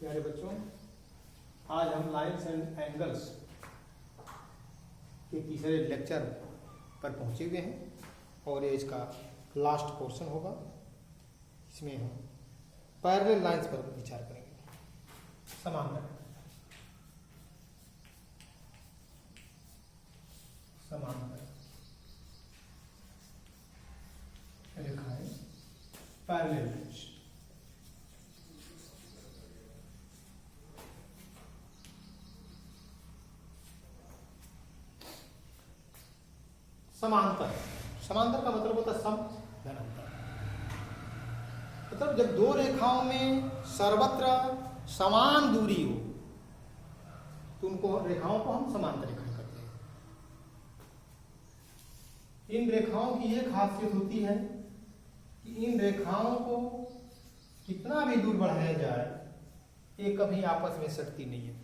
प्यारे बच्चों, आज हम लाइन्स एंड एंगल्स के तीसरे लेक्चर पर पहुंचे हुए हैं और ये इसका लास्ट पोर्शन होगा। इसमें हम पैरेलल लाइंस पर विचार करेंगे। समांतर रेखाएं, पैरेलल लाइंस। समांतर का मतलब होता है सम धन अंतर। मतलब जब दो रेखाओं में सर्वत्र समान दूरी हो तो उनको रेखाओं को हम समांतर रेखाएं कहते हैं। इन रेखाओं की ये खासियत होती है कि इन रेखाओं को कितना भी दूर बढ़ाया जाए ये कभी आपस में सटती नहीं है।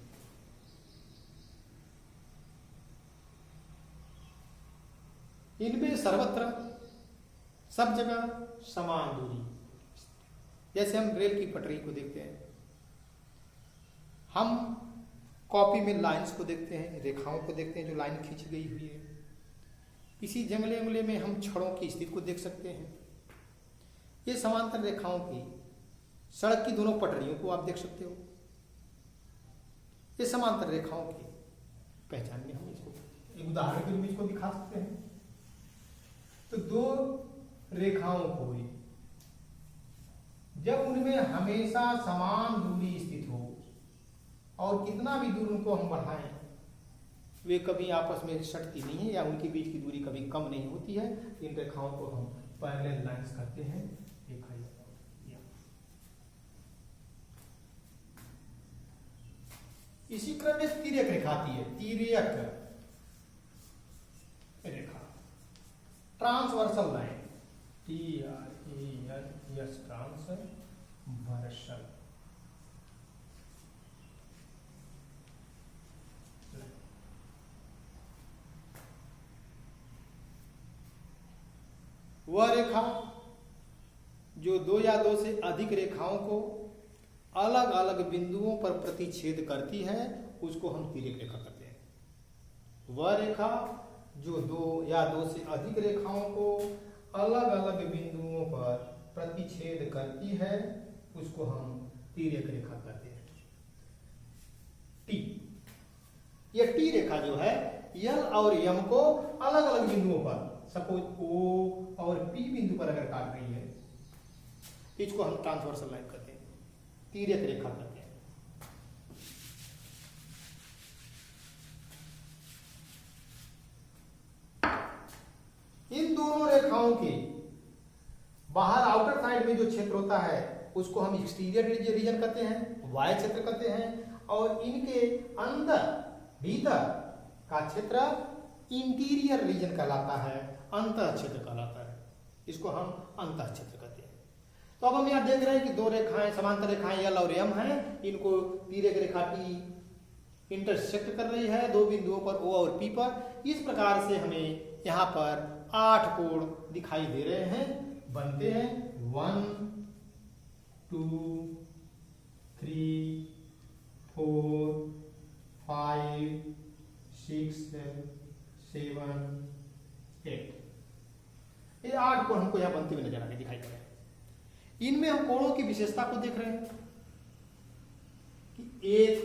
इनमें सर्वत्र सब जगह समान दूरी। जैसे हम रेल की पटरी को देखते हैं, हम कॉपी में लाइंस को देखते हैं, रेखाओं को देखते हैं जो लाइन खींच गई हुई है। इसी जंगले में हम छड़ों की स्थिति को देख सकते हैं। ये समांतर रेखाओं की सड़क की दोनों पटरियों को आप देख सकते हो। ये समांतर रेखाओं की पहचान में हम इसको एक उदाहरण के रूप में इसको दिखा सकते हैं। तो दो रेखाओं को जब उनमें हमेशा समान दूरी स्थित हो और कितना भी दूर उनको हम बढ़ाएं वे कभी आपस में सटती नहीं है या उनके बीच की दूरी कभी कम नहीं होती है। इन रेखाओं को हम पैरेलल लाइंस कहते हैं। इसी क्रम में तिर्यक रेखा आती है। तिर्यक रेखा ट्रांसवर्सल लाइन, TRANS ट्रांसवर्सल। वह रेखा जो दो या दो से अधिक रेखाओं को अलग अलग बिंदुओं पर प्रतिच्छेद करती है उसको हम तिर्यक रेखा कहते हैं। वह रेखा जो दो या दो से अधिक रेखाओं को अलग अलग बिंदुओं पर प्रतिच्छेद करती है उसको हम तिर्यक रेखा कहते हैं। टी, यह टी रेखा जो है एल और एम को अलग अलग बिंदुओं पर, सपोज ओ और पी बिंदु पर अगर काट रही है इसको हम ट्रांसवर्सल लाइन कहते हैं, तिर्यक रेखा कहते हैं। इन दोनों रेखाओं के बाहर आउटर साइड में जो क्षेत्र होता है उसको हम एक्सटीरियर रीजन कहते हैं, वाय क्षेत्र कहते हैं। और इनके अंदर भीतर का क्षेत्र इंटीरियर रीजन कहलाता है, अंतः क्षेत्र कहलाता है। इसको हम अंतः क्षेत्र कहते हैं। तो अब हम यहाँ देख रहे हैं कि दो रेखाएं, समांतर रेखाएं एल और एम हैं। इनको तिर्यक रेखा टी इंटरसेक्ट कर रही है दो बिंदुओं पर, ओ और पी पर। इस प्रकार से हमें यहाँ पर 8 कोण दिखाई दे रहे हैं, बनते हैं 1 2 3 4 5 6 7 8। ये 8 कोण हमको यहाँ बनते हुए नजर आने दिखाई दे रहे हैं। इनमें हम कोणों की विशेषता को देख रहे हैं कि 1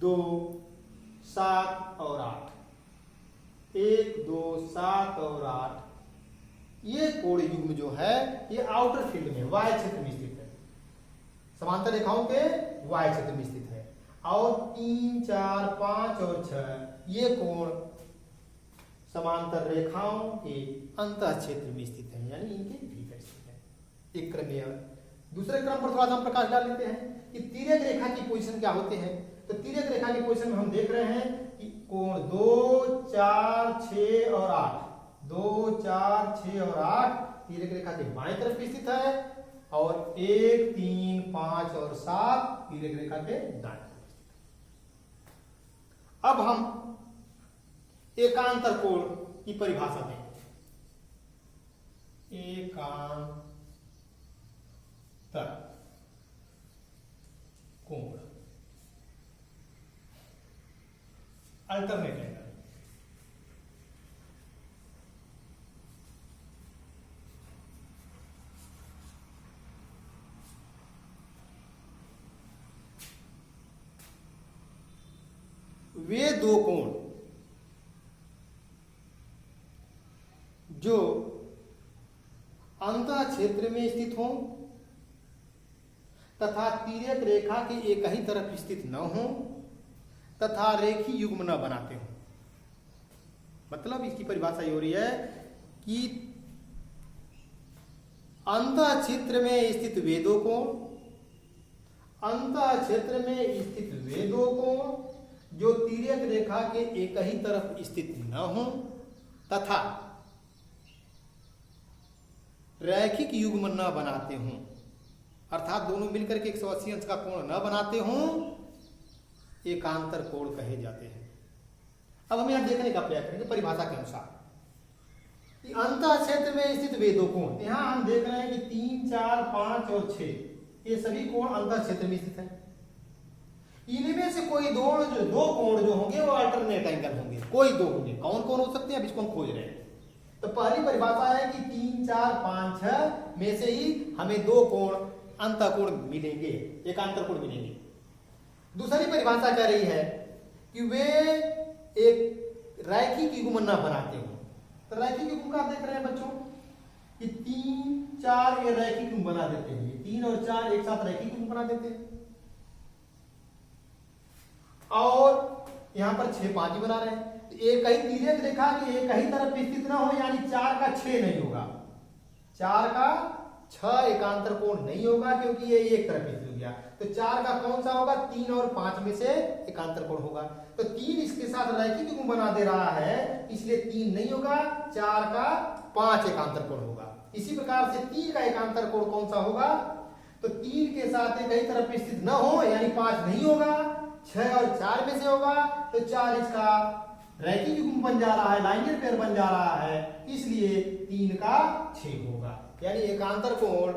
2 7 और 8, 1 2 7 और 8 ये कोण युग्म जो है ये आउटर फील्ड में वाय क्षेत्र में स्थित है, समांतर रेखाओं के वाय क्षेत्र में स्थित है। और 3 4 5 और 6 ये कोण समांतर रेखाओं के अंतः क्षेत्र में स्थित है, यानी इनके भीतर स्थित है। एक क्रम में दूसरे क्रम पर थोड़ा सा हम प्रकाश डाल लेते हैं कि तिर्यक रेखा की पोजीशन क्या होते हैं। तो तिर्यक रेखा की पोजीशन में हम देख रहे हैं कि कोण 2 4 6 और 8, 2 4 6 और 8 तिर्यक रेखा के बाएं तरफ स्थित है और 1 3 5 और 7 तिर्यक रेखा के दाएं तरफ स्थित है। अब हम एकांतर कोण की परिभाषा दें। एकांतर अल्टरनेट एंगल। वे दो कोण जो अंतः क्षेत्र में स्थित हों तथा तिर्यक रेखा के एक ही तरफ स्थित न हो तथा रेखीय युग्म न बनाते हो। मतलब इसकी परिभाषा ये हो रही है कि अंतः क्षेत्र में स्थित वे दो कोण, अंतः क्षेत्र में स्थित वे दो कोण जो तिर्यक रेखा के एक ही तरफ स्थित न हो तथा रैखिक युग्म न बनाते हों, अर्थात दोनों मिलकर के 180 अंश का कोण न बनाते हों, एकांतर कोण कहे जाते हैं। अब हम यहां देखने का प्रयास करेंगे परिभाषा के अनुसार कि अंतः क्षेत्र में स्थित वे दो कोण, यहां हम देख रहे हैं कि 3, 4, 5 और 6 ये सभी कोण अंतः क्षेत्र में स्थित हैं। इनमें से कोई दो कोण जो होंगे वो अल्टरनेट एंगल होंगे, कोई दो होंगे। कौन कौन हो सकते हैं अब इसको हम खोज रहे हैं। तो पहली परिभाषा है कि 3, 4, 5, 6 में से ही हमें दो कोण अंतः कोण मिलेंगे, एकांतर कोण मिलेंगे। दूसरी परिभाषा कह रही है कि वे एक रैखिक युग्म न बनाते हो। तो रैखिक युग्म का देख रहे हैं बच्चों कि 3, 4 ये रैखिक युग्म बना देते हैं, 3 और 4 एक साथ रैखिक युग्म बना देते हैं। और यहां पर 6, 5 ही बना रहे हैं। तो एक ही तिर्यक रेखा की एक ही तरफ स्थित ना हो, यानी 4 का 6 नहीं होगा, 4 का 6 एकांतर कोण नहीं होगा क्योंकि ये एक तरफ स्थित हो गया। तो 4 का कौन सा होगा, 3 और 5 में से एकांतर कोण होगा। तो 3 इसके साथ रैखिक युग्म बना दे रहा है, इसलिए 3 नहीं होगा, 4 का 5 एकांतर कोण होगा। इसी प्रकार से 3 का एकांतर कोण कौन सा होगा, तो 3 के साथ एक ही तरफ स्थित न हो यानी 5 नहीं होगा, 6 और 4 में से होगा। तो 4 इसका रैखिक युग्म बन जा रहा है, लाइनियर पेयर बन जा रहा है, इसलिए 3 का 6 होगा। यानी एकांतर कोण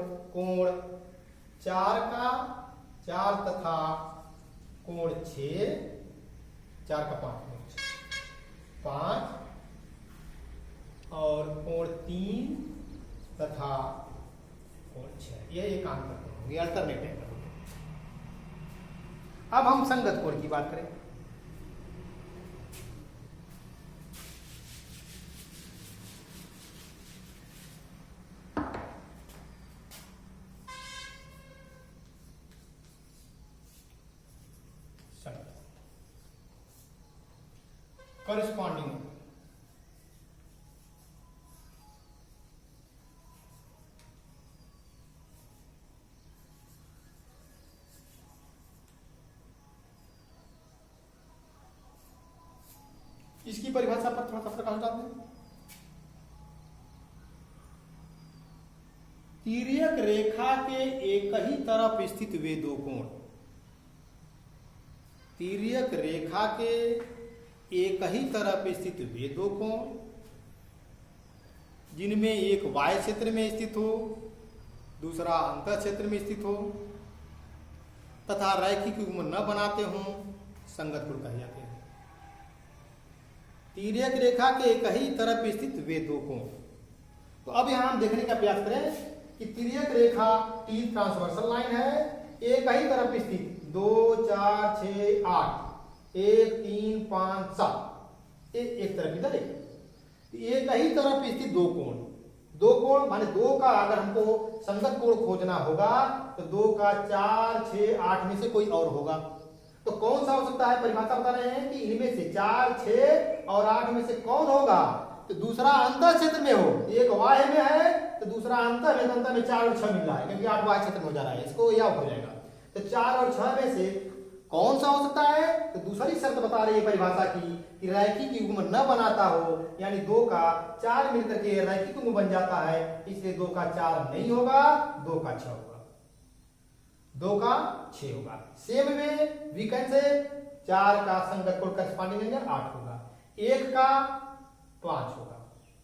4 का 4 तथा कोण 6, 4 का 5 और कोण 3 तथा कोण 6 ये एकांतर कोण होंगे, अल्टरनेट एंगल। अब हम संगत कोण की बात करें। corresponding इसकी परिभाषा पर थोड़ा सा प्रकाश डालते हैं। तिर्यक रेखा के एक ही तरफ स्थित वे दो कोण, तिर्यक रेखा के एक ही तरफ स्थित वे दो कोण जिनमें एक वाय क्षेत्र में स्थित हो, दूसरा अंतः क्षेत्र में स्थित हो तथा रैखिक युग्म न बनाते हों, संगत कोण कहे जाते हैं। तिर्यक रेखा के एक ही तरफ स्थित वे दो कोण। तो अब यहां हम देखने का प्रयास करें कि तिर्यक रेखा T ट्रांसवर्सल लाइन है, एक ही तरफ स्थित 2, 4, 6, 8 1, 3, 5, 7 एक तरफ इधर एक ही तरफ स्थित दो कोण माने 2 का अगर हमको संगत कोण खोजना होगा तो 2 का 4, 6, 8 में से कोई और होगा। तो कौन सा हो सकता है, परिभाषा बता रहे हैं कि इनमें से 4, 6 और 8 में से कौन होगा, तो दूसरा अंतः क्षेत्र में हो। एक वाह्य में है तो दूसरा अंतः में, अंतः में 4 और 6 मिल रहा है क्योंकि 8 वाह्य क्षेत्र में हो जा रहा है, इसको यह हो जाएगा। तो 4 और 6 में से कौन सा हो सकता है, तो दूसरी शर्त बता रही है परिभाषा की कि रैखिक युग्म न बनाता हो, यानी 2 का 4 मिलकर के रैखिक युग्म बन जाता है, इसलिए 2 का 4 नहीं होगा, 2 का 6 होगा, 2 का 6 होगा। सेम में वीकेंड से 4 का संगत कोण करस्पॉन्डिंग एंगल 8 होगा, 1 का 5 होगा,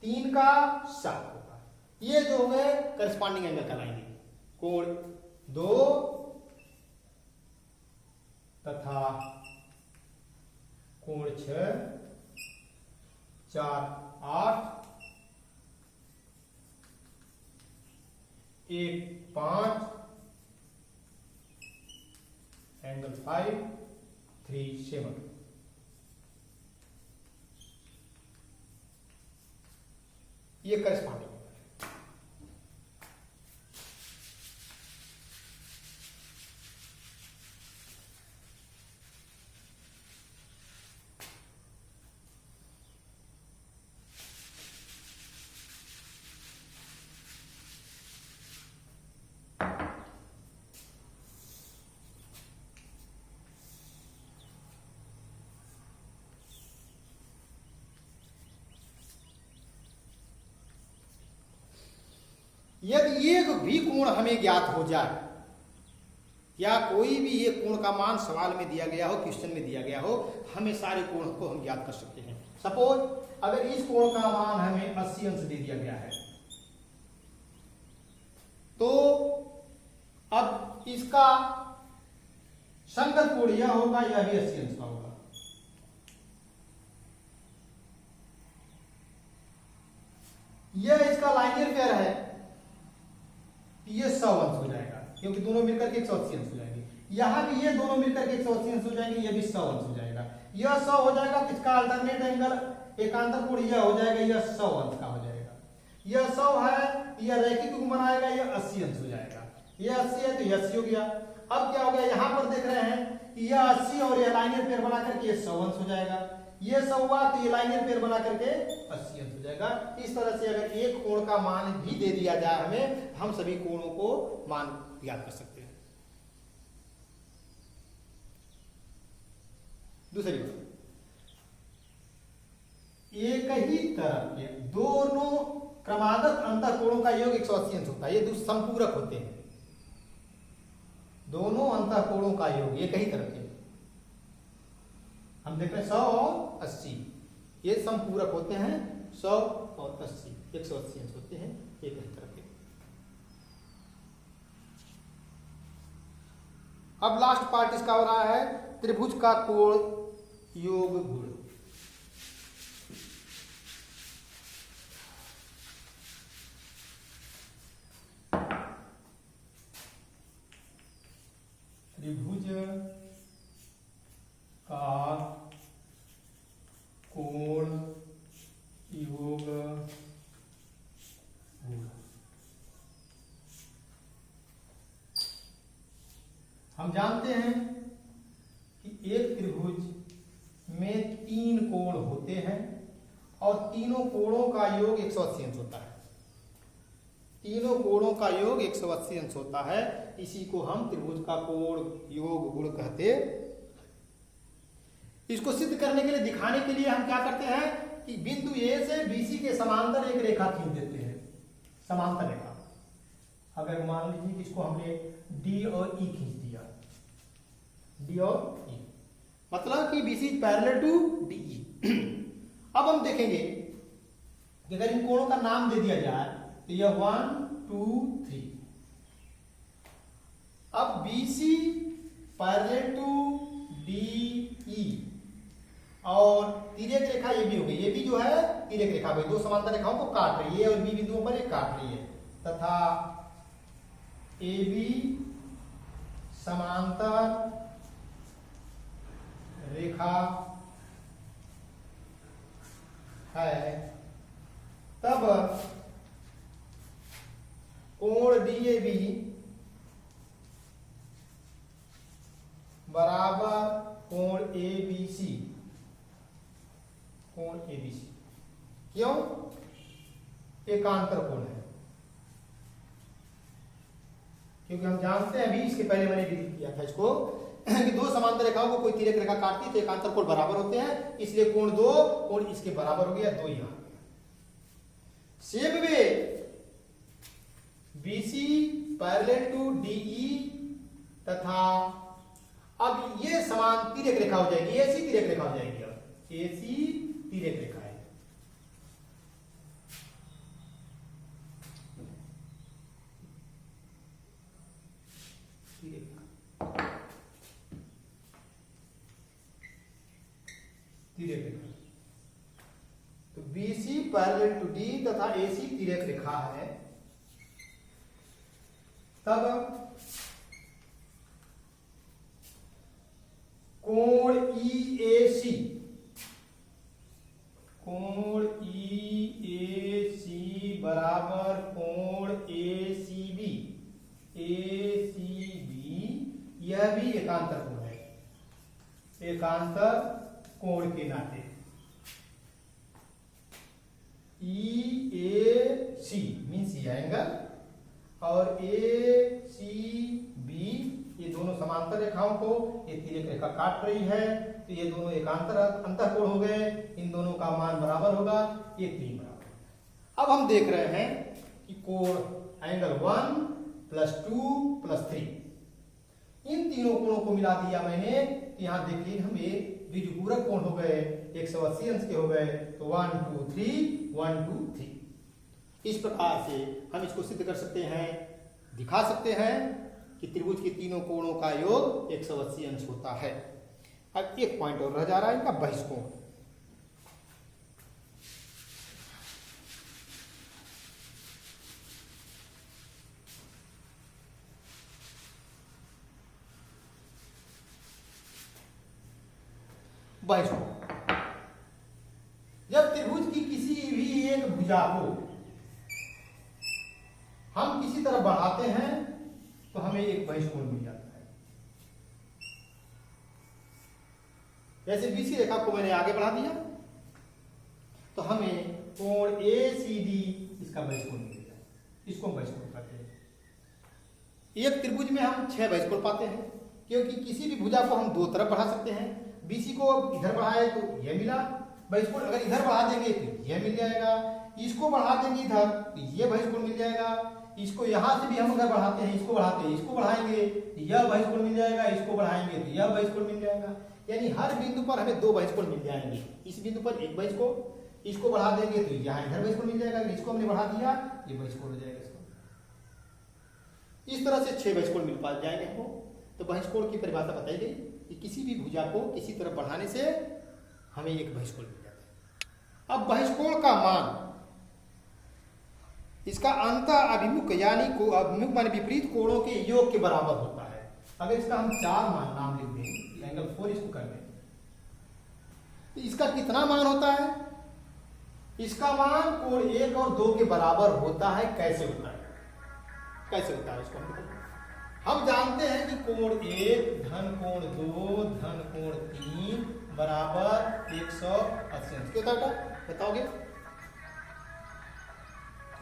3 का 7 होगा। ये जो होंगे करस्पॉन्डिंग एंगल कहलाएंगे। कोण 2 तथा कोण 6, 4 8, 1 5, एंगल 5 3 7। ये करस्पॉन्डिंग होता है। यदि एक भी कोण हमें ज्ञात हो जाए या कोई भी एक कोण का मान सवाल में दिया गया हो, क्वेश्चन में दिया गया हो, हमें सारे कोण को हम ज्ञात कर सकते हैं। सपोज अगर इस कोण का मान हमें 80 अंश दे दिया गया है, तो अब इसका संगत कोण यह होगा, यह भी 80 अंश का होगा। यह इसका लाइनियर पेयर है, ये 100 अंश हो जाएगा, क्योंकि दोनों मिलकर के 180 अंश हो जाएंगे। यहां भी ये दोनों मिलकर के 180 अंश हो जाएंगे, ये भी 100 अंश हो जाएगा। यह 100 हो जाएगा, किसका अल्टरनेट एंगल एकांतर कोण यह हो जाएगा, यह 100 अंश का हो जाएगा। यह 100 है, यह रैखिक युग्म बनाएगा, यह 80 अंश हो जाएगा। यह 80 है तो यह 80 हो गया। अब क्या हो गया, यहां पर देख रहे हैं कि यह 80 और यह लाइनियर पेयर बना करके ये 100 अंश हो जाएगा। ये 100 हुआ तो ये लाइनियर पेयर बना करके 80 अंश हो जाएगा। इस तरह से अगर एक कोण का मान भी दे दिया जाए हमें, हम सभी कोणों को मान ज्ञात कर सकते हैं। दूसरी बात, एक ही तरह के दोनों क्रमागत अंतर कोणों का योग 180 अंश होता है। ये संपूरक होते हैं, दोनों अंतर कोणों का योग एक ही तरह के, हम देख रहे हैं 100 और 80, ये संपूरक होते हैं। 100 और 80 180 अंश होते हैं एक ही तरह के। अब लास्ट पार्ट इसका हो रहा है त्रिभुज का कोण योग गुण। त्रिभुज का कोण योग गुण। हम जानते हैं कि एक त्रिभुज में 3 कोण होते हैं और तीनों कोणों का योग 180 अंश होता है। तीनों कोणों का योग 180 अंश होता है। इसी को हम त्रिभुज का कोण योग गुण कहते हैं। इसको सिद्ध करने के लिए, दिखाने के लिए हम क्या करते हैं कि बिंदु ए से बीसी के समांतर एक रेखा खींच देते हैं। समांतर रेखा, अगर मान लीजिए कि इसको हमने डी और ई खींच दिया, डी और ई, मतलब कि बीसी पैरेलल टू डीई। अब हम देखेंगे कि अगर इन कोणों का नाम दे दिया जाए तो यह 1 2 3। अब बीसी पैरेलल टू डीई और तिर्यक रेखा ये भी हो गई। ये भी जो है तिर्यक रेखा भाई, दो समांतर रेखाओं को काट रही है और बी बिंदुओं पर एक काट रही है, तथा ए बी समांतर रेखा है, तब कोण डीएबी बराबर कोण एबीसी। कोण एबीसी क्यों? एकांतर कोण है, क्योंकि हम जानते हैं, अभी इसके पहले मैंने डिलीट किया था इसको, कि दो समांतर रेखाओं को कोई तिर्यक रेखा काटती है तो एकांतर कोण बराबर होते हैं, इसलिए कोण 2 कोण इसके बराबर हो गया, 2 यहां। Same way BC parallel to DE तथा अब ये समान तिर्यक रेखा हो जाएगी, ऐसी तिर्यक रेखा हो जाएगी। अब ऐसी तिर्यक रेखा है, तिर्यक रेखा। तो BC पैरेलल टू D तथा AC तिर्यक रेखा है, तब कोण EAC, कोण EAC बराबर कोण ACB, यह भी एकांतर कोण है, एकांतर कोण के नाते। EAC मीन्स ये एंगल और ACB, ये दोनों समांतर रेखाओं को ये तिर्यक रेखा काट रही है, तो ये दोनों एकांतर अंतःकोण हो गए, इन दोनों का मान बराबर होगा, ये 3 बराबर। अब हम देख रहे हैं कि कोण एंगल 1 + 2 + 3, इन तीनों कोणों को मिला दिया मैंने, तो यहाँ देखिए हमें द्विभुजक कोण हो गए 180 अंश के हो गए, तो 1 2 3 1 2 3। इस प्रकार से हम इसको सिद्ध कर सकते हैं, दिखा सकते हैं कि त्रिभुज के तीनों कोणों का योग 180 अंश होता है। अब एक पॉइंट और रह जा रहा है, इनका बहिष्कोण। बहिष्कोण, जब त्रिभुज की किसी भी एक भुजा को हम किसी तरफ बढ़ाते हैं तो हमें एक बहिष्कोण मिल जाता है। जैसे BC रेखा को मैंने आगे बढ़ा दिया तो हमें कोण ACD इसका बहिष्कोण मिल जाए, इसको हम बहिष्कोण कहते हैं। एक त्रिभुज में हम 6 बहिष्कोण पाते हैं, क्योंकि किसी भी भुजा को हम 2 तरफ बढ़ा सकते हैं। BC को इधर बढ़ाए तो यह मिला बहिष्कोण, अगर इधर बढ़ा देंगे तो यह मिल जाएगा, इसको बढ़ा देंगे इधर तो यह बहिष्कोण मिल जाएगा, इसको यहां से भी हम अगर बढ़ाते हैं, इसको बढ़ाते हैं, इसको बढ़ाएंगे तो यह बहिष्कोण मिल जाएगा, इसको बढ़ाएंगे तो यह बहिष्कोण मिल जाएगा। यानी हर बिंदु पर हमें 2 बहिष्कोण मिल जाएंगे। इस बिंदु पर एक बहिष्कोण, इसको बढ़ा देंगे तो यहाँ इधर बहिष्कोण मिल जाएगा, इसको हमने बढ़ा दिया ये बहिष्कोण हो जाएगा। इसको इस तरह से 6 बहिष्कोण मिल पा जाएंगे हमको। तो बहिष्कोण की परिभाषा बताई गई कि किसी भी भुजा को किसी तरफ बढ़ाने से हमें एक बहिष्कोण मिल जाता है। अब बहिष्कोण का मान इसका अंतः अभिमुख यानी को अभिमुख माने विपरीत कोणों के योग के बराबर होता है। अगर इसका हम 4 मान नाम लिख दें, एंगल 4 इसको कर दें, तो इसका कितना मान होता है? इसका मान कोण 1 और 2 के बराबर होता है। कैसे होता है, कैसे होता है इसको हम जानते हैं कि कोण 1 धन कोण 2 धन कोण 3 बराबर 180 अंश। क्यों होता है बताओगे?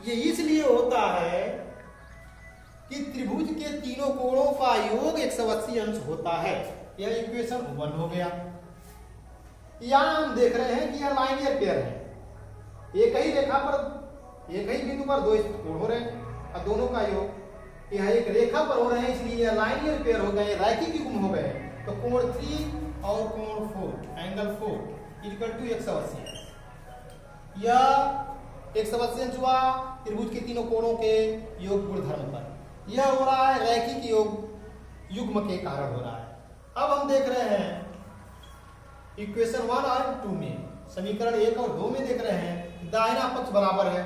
ये इसलिए होता है कि त्रिभुज के तीनों कोणों का योग 180 अंश होता है। यह इक्वेशन 1 हो गया। यहां हम देख रहे हैं कि यह लाइनियर पेयर है, एक ही रेखा पर एक ही बिंदु पर 2 कोण हो रहे हैं और दोनों का योग यह एक रेखा पर हो रहे हैं, इसलिए यह लाइनियर पेयर हो गए, रैखिक युग्म हो गए। तो कोण 3 और कोण 4 एंगल 4 इक्वल टू 180। यह 180 अंश हुआ त्रिभुज के तीनों कोणों के योग गुणधर्म पर। यह हो रहा है रैखिक योग युग्म के कारण हो रहा है। अब हम देख रहे हैं इक्वेशन 1 और 2 में, समीकरण 1 और 2 में देख रहे हैं दाहिना पक्ष बराबर है,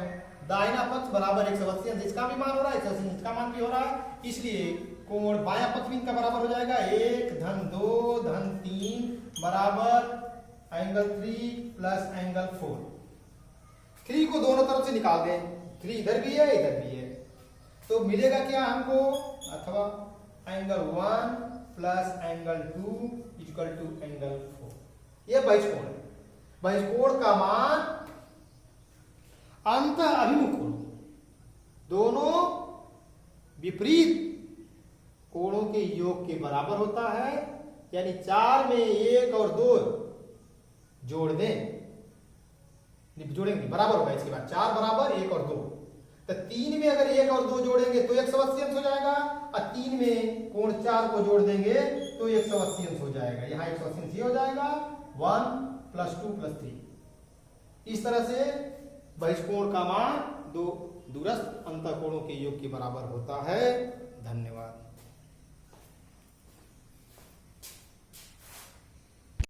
दाहिना पक्ष बराबर 180 अंश, इसका भी मान हो रहा है, 180 इसका मान भी हो रहा है, इसलिए कोण बायां पक्ष भी इनका बराबर हो जाएगा। 1 धन 2 धन 3 बराबर एंगल 3 प्लस एंगल 4। 3 को दोनों तरफ से निकाल दें, 3 इधर भी है इधर भी है, तो मिलेगा क्या हमको? अथवा angle 1 plus angle 2 equal to angle 4। यह बहिष्कोण है। बहिष्कोण का मान अंतः अभिमुख कोण, दोनों विपरीत कोणों के योग के बराबर होता है। यानी 4 में 1 और 2 जोड़ दें, जोड़ेंगे बराबर होगा। इसके बाद 4 बराबर 1 और 2, तो 3 में अगर 1 और 2 जोड़ेंगे तो 180 अंश हो जाएगा, और 3 में कोण 4 को जोड़ देंगे तो 180 अंश हो जाएगा। यहाँ 180 अंश हो जाएगा 1 + 2 + 3। इस तरह से बहिष्कोण का मान 2 दूरस्थ अंतःकोणों के योग के बराबर होता है। धन्यवाद।